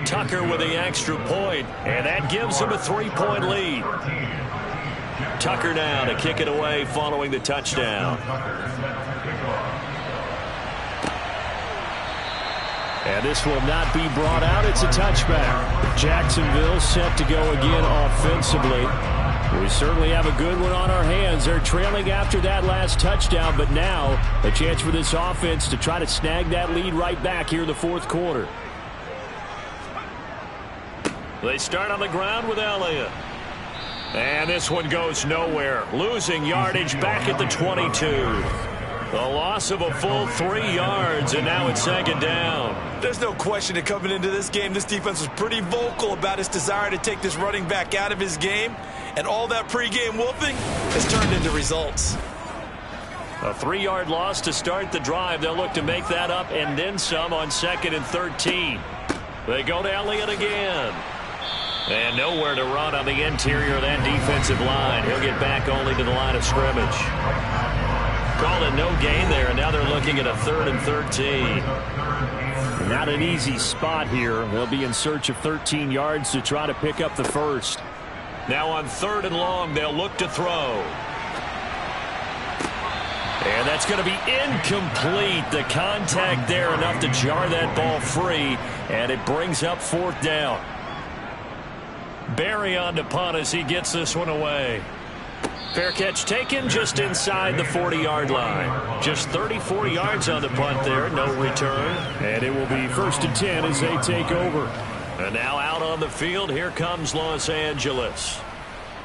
Tucker with the extra point, and that gives them a 3-point lead. Tucker now to kick it away following the touchdown. And this will not be brought out. It's a touchback. Jacksonville set to go again offensively. We certainly have a good one on our hands. They're trailing after that last touchdown, but now a chance for this offense to try to snag that lead right back here in the 4th quarter. They start on the ground with Elliott. And this one goes nowhere. Losing yardage back at the 22. The loss of a full 3 yards, and now it's second down. There's no question that coming into this game, this defense was pretty vocal about its desire to take this running back out of his game. And all that pregame wolfing has turned into results. A 3-yard loss to start the drive. They'll look to make that up and then some on 2nd and 13. They go to Elliott again. And nowhere to run on the interior of that defensive line. He'll get back only to the line of scrimmage. Called a no gain there, and now they're looking at a 3rd and 13. Not an easy spot here. They'll be in search of 13 yards to try to pick up the first. Now on 3rd and long, they'll look to throw. And that's going to be incomplete. The contact there enough to jar that ball free, and it brings up 4th down. Barry on to punt as he gets this one away. Fair catch taken just inside the 40-yard line. Just 34 yards on the punt there, no return. And it will be 1st and 10 as they take over. And now out on the field, here comes Los Angeles.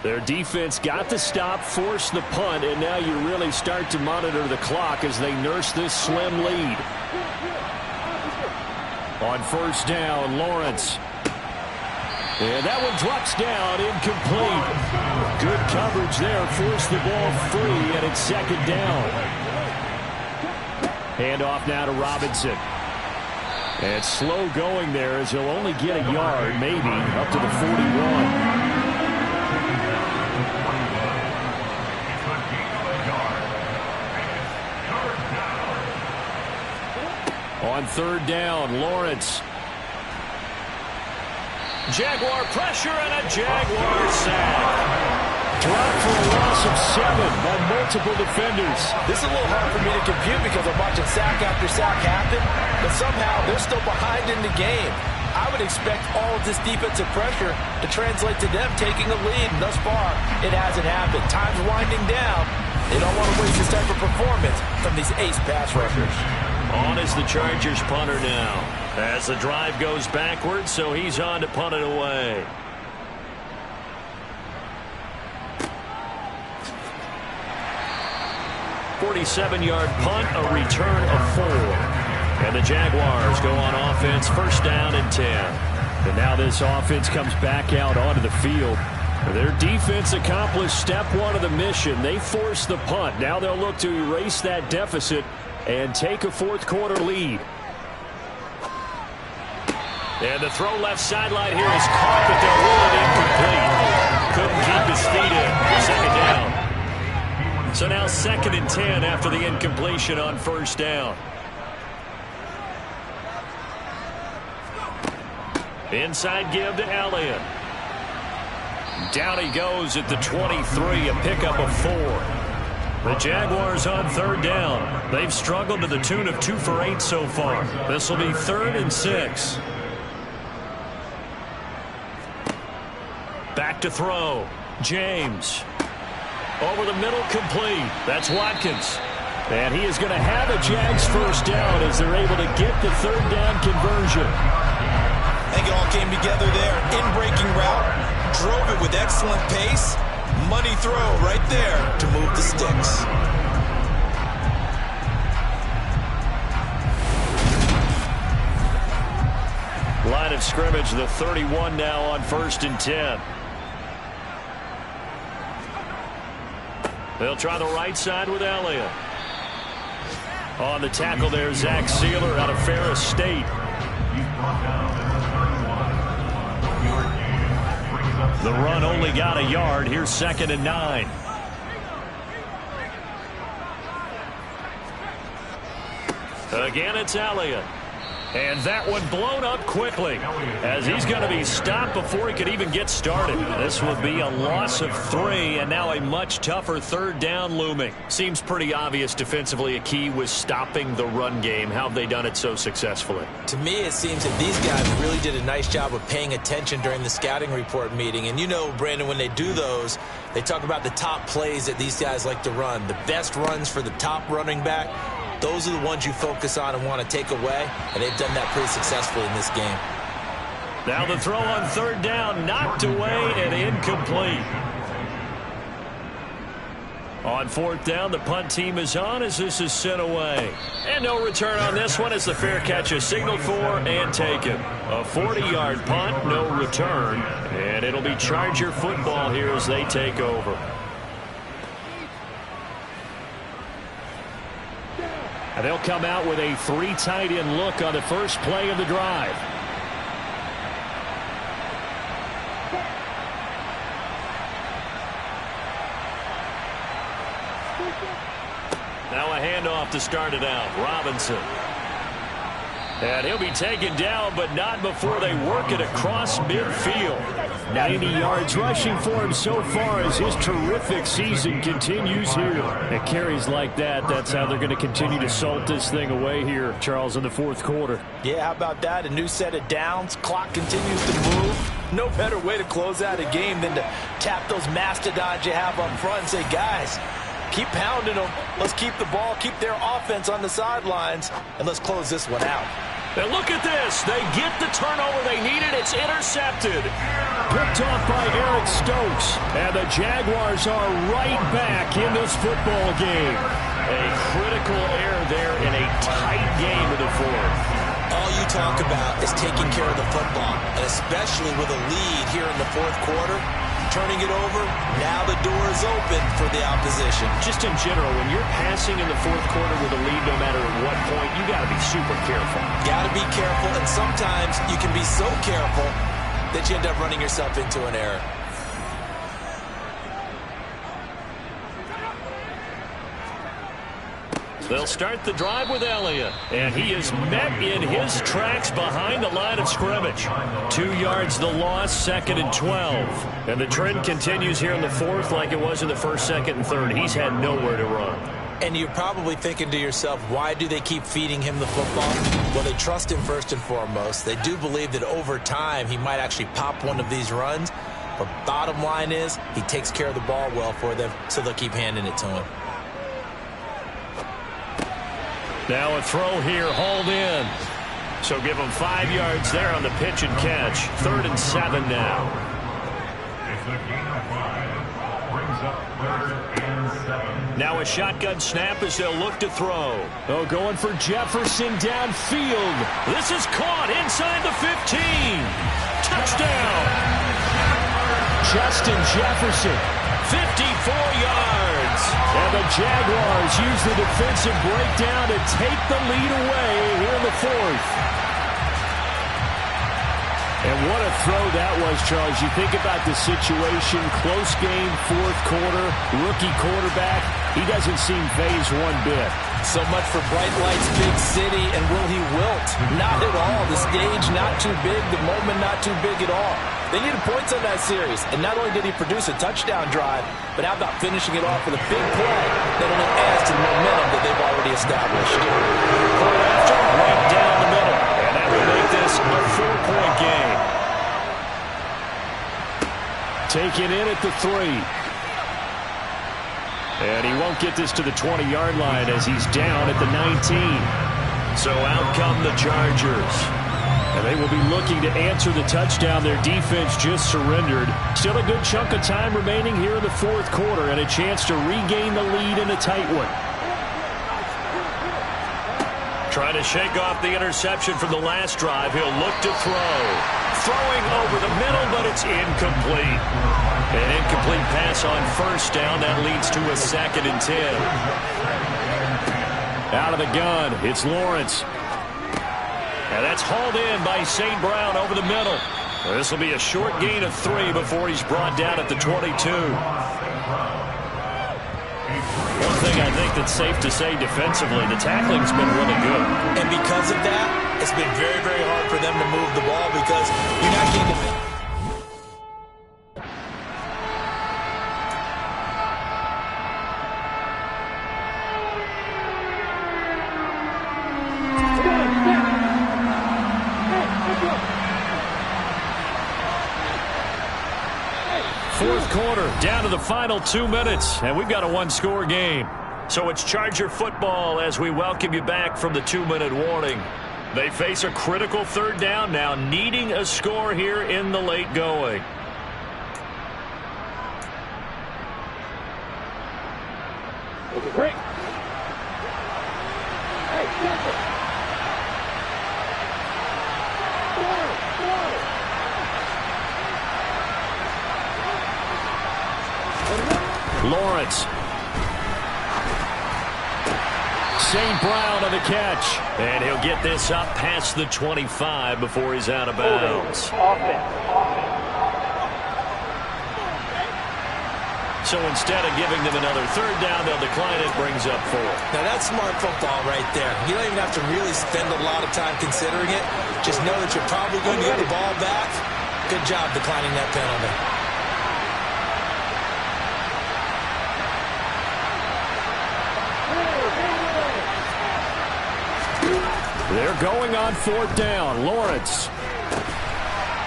Their defense got the stop, forced the punt, and now you really start to monitor the clock as they nurse this slim lead. On 1st down, Lawrence. And that one drops down, incomplete. Good coverage there, forced the ball free, and it's 2nd down. Handoff now to Robinson. And slow going there as he'll only get a yard, maybe, up to the 41. On 3rd down, Lawrence. Jaguar pressure and a Jaguar sack. Dropped for a loss of 7 by multiple defenders. This is a little hard for me to compute because I'm watching sack after sack happen, but somehow they're still behind in the game. I would expect all of this defensive pressure to translate to them taking a lead. Thus far, it hasn't happened. Time's winding down. They don't want to waste this type of performance from these ace pass rushers. On is the Chargers punter now. As the drive goes backwards, so he's on to punt it away. "47-yard punt, a return of 4. And the Jaguars go on offense, 1st down and 10. And now this offense comes back out onto the field. Their defense accomplished step 1 of the mission. They forced the punt. Now they'll look to erase that deficit and take a 4th quarter lead. And the throw left sideline here is caught, but they'll rule it incomplete. Couldn't keep his feet in. 2nd down. So now 2nd and 10 after the incompletion on 1st down. Inside give to Elliott. Down he goes at the 23, a pickup of 4. The Jaguars on 3rd down. They've struggled to the tune of 2 for 8 so far. This will be 3rd and 6. Back to throw. James. Over the middle, complete. That's Watkins. And he is going to have a Jags 1st down as they're able to get the 3rd down conversion. I think it all came together there. In-breaking route. Drove it with excellent pace. Money throw right there to move the sticks. Line of scrimmage, the 31 now on 1st and 10. They'll try the right side with Elliott. On the tackle there, Zach Sealer out of Ferris State. The run only got a yard. Here's 2nd and 9. Again, it's Elliott. And that one blown up quickly as he's going to be stopped before he could even get started. This will be a loss of 3, and now a much tougher 3rd down looming. Seems pretty obvious defensively a key was stopping the run game. How have they done it so successfully? To me, it seems that these guys really did a nice job of paying attention during the scouting report meeting. And you know, Brandon, when they do those, they talk about the top plays that these guys like to run. The best runs for the top running back. Those are the ones you focus on and want to take away, and they've done that pretty successfully in this game. Now the throw on third down, knocked away and incomplete. On fourth down, the punt team is on as this is sent away. And no return on this one as the fair catch is signaled for and taken. A 40-yard punt, no return. And it'll be Charger football here as they take over. And they'll come out with a 3 tight end look on the first play of the drive. Now a handoff to start it out. Robinson. And he'll be taken down, but not before they work it across midfield. 90 yards rushing for him so far as his terrific season continues here. And carries like that, that's how they're going to continue to salt this thing away here, Charles, in the fourth quarter. Yeah, how about that? A new set of downs. Clock continues to move. No better way to close out a game than to tap those mastodons you have up front and say, guys, keep pounding them. Let's keep the ball, keep their offense on the sidelines, and let's close this one out. And look at this. They get the turnover they needed. It's intercepted. Picked off by Eric Stokes. And the Jaguars are right back in this football game. A critical error there in a tight game in the fourth. All you talk about is taking care of the football, and especially with a lead here in the fourth quarter. Turning it over, now the door is open for the opposition. Just in general, when you're passing in the fourth quarter with a lead, no matter at what point, you got to be super careful. Got to be careful, and sometimes you can be so careful that you end up running yourself into an error. They'll start the drive with Elliott, and he is met in his tracks behind the line of scrimmage. 2 yards the loss, 2nd and 12. And the trend continues here in the fourth like it was in the first, second, and third. He's had nowhere to run. And you're probably thinking to yourself, why do they keep feeding him the football? Well, they trust him first and foremost. They do believe that over time he might actually pop one of these runs. But bottom line is he takes care of the ball well for them, so they'll keep handing it to him. Now a throw here, hauled in. So give them 5 yards there on the pitch and catch. 3rd and 7 now. Now a shotgun snap as they'll look to throw. Oh, going for Jefferson downfield. This is caught inside the 15. Touchdown. Justin Jefferson, 54 yards. And the Jaguars use the defensive breakdown to take the lead away here in the fourth. And what a throw that was, Charles. You think about the situation, close game, fourth quarter, rookie quarterback. He doesn't seem fazed one bit. So much for bright lights, big city, and will he wilt? Not at all. The stage not too big, the moment not too big at all. They needed points on that series, and not only did he produce a touchdown drive, but how about finishing it off with a big play that only adds to the momentum that they've already established. After right down the middle, and that will make this a 4-point game. Taken in at the 3. And he won't get this to the 20-yard line as he's down at the 19. So out come the Chargers. And they will be looking to answer the touchdown their defense just surrendered. Still a good chunk of time remaining here in the fourth quarter and a chance to regain the lead in a tight one. Trying to shake off the interception from the last drive. He'll look to throw. Throwing over the middle, but it's incomplete. An incomplete pass on first down. That leads to a 2nd and 10. Out of the gun, it's Lawrence. And that's hauled in by St. Brown over the middle. This will be a short gain of 3 before he's brought down at the 22. One thing I think that's safe to say defensively, the tackling's been really good. And because of that, it's been very, very hard for them to move the ball because you're not getting to... Fourth quarter, down to the final 2 minutes, and we've got a 1-score game. So it's Charger football as we welcome you back from the 2-minute warning. They face a critical third down now, needing a score here in the late going. Great. Lawrence. St. Brown on the catch. And he'll get this up past the 25 before he's out of bounds. So instead of giving them another third down, they'll decline it, brings up 4. Now that's smart football right there. You don't even have to really spend a lot of time considering it. Just know that you're probably going to get the ball back. Good job declining that penalty. They're going on 4th down. Lawrence.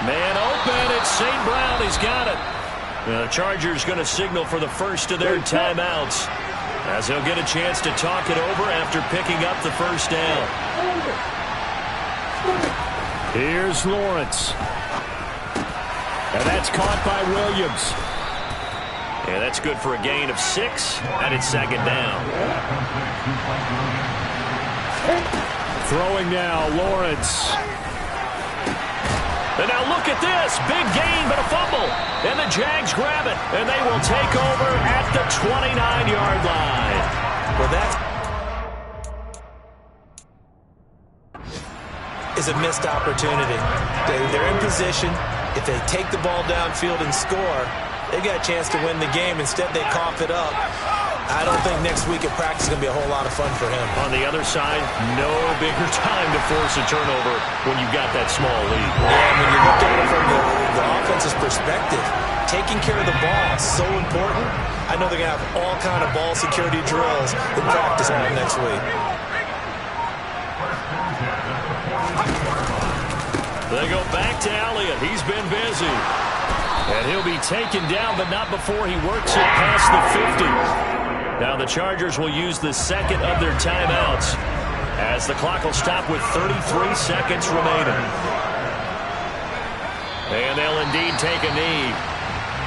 Man open. It's St. Brown. He's got it. The Chargers going to signal for the first of their timeouts as they'll get a chance to talk it over after picking up the first down. Here's Lawrence. And that's caught by Williams. And that's good for a gain of 6, and it's 2nd down. Throwing now, Lawrence. And now look at this. Big gain, but a fumble. And the Jags grab it. And they will take over at the 29-yard line. Well, that is a missed opportunity. They're in position. If they take the ball downfield and score, they've got a chance to win the game. Instead, they cough it up. I don't think next week at practice is going to be a whole lot of fun for him. On the other side, no bigger time to force a turnover when you've got that small lead. Yeah, when you look at it from the offense's perspective, taking care of the ball is so important. I know they're going to have all kind of ball security drills in practice next week. They go back to Elliott. He's been busy. And he'll be taken down, but not before he works it past the 50. Now the Chargers will use the second of their timeouts as the clock will stop with 33 seconds remaining. And they'll indeed take a knee.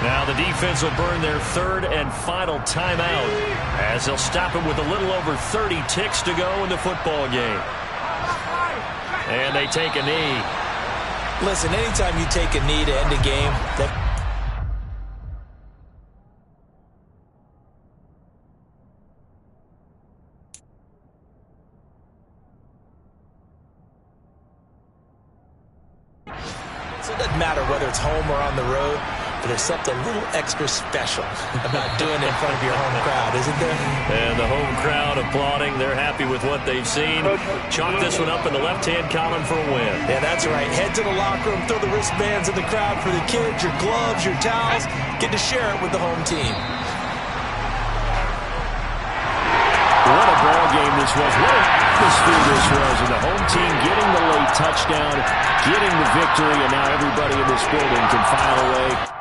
Now the defense will burn their third and final timeout as they'll stop it with a little over 30 ticks to go in the football game. And they take a knee. Listen, anytime you take a knee to end a game, so it doesn't matter whether it's home or on the road, but there's something a little extra special about doing it in front of your home crowd, isn't there? And the home crowd applauding. They're happy with what they've seen. Chalk this one up in the left-hand column for a win. Yeah, that's right. Head to the locker room, throw the wristbands in the crowd for the kids, your gloves, your towels. Get to share it with the home team. What a ball game this was. What an atmosphere this was. And the home team getting the late touchdown, getting the victory, and now everybody in this building can file away.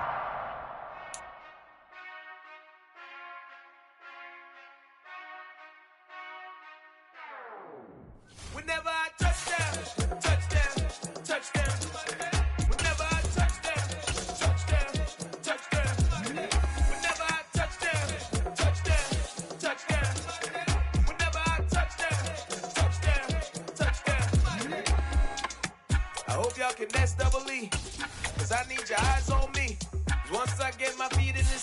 I hope y'all can nest double E, 'cause I need your eyes on me. Once I get my feet in this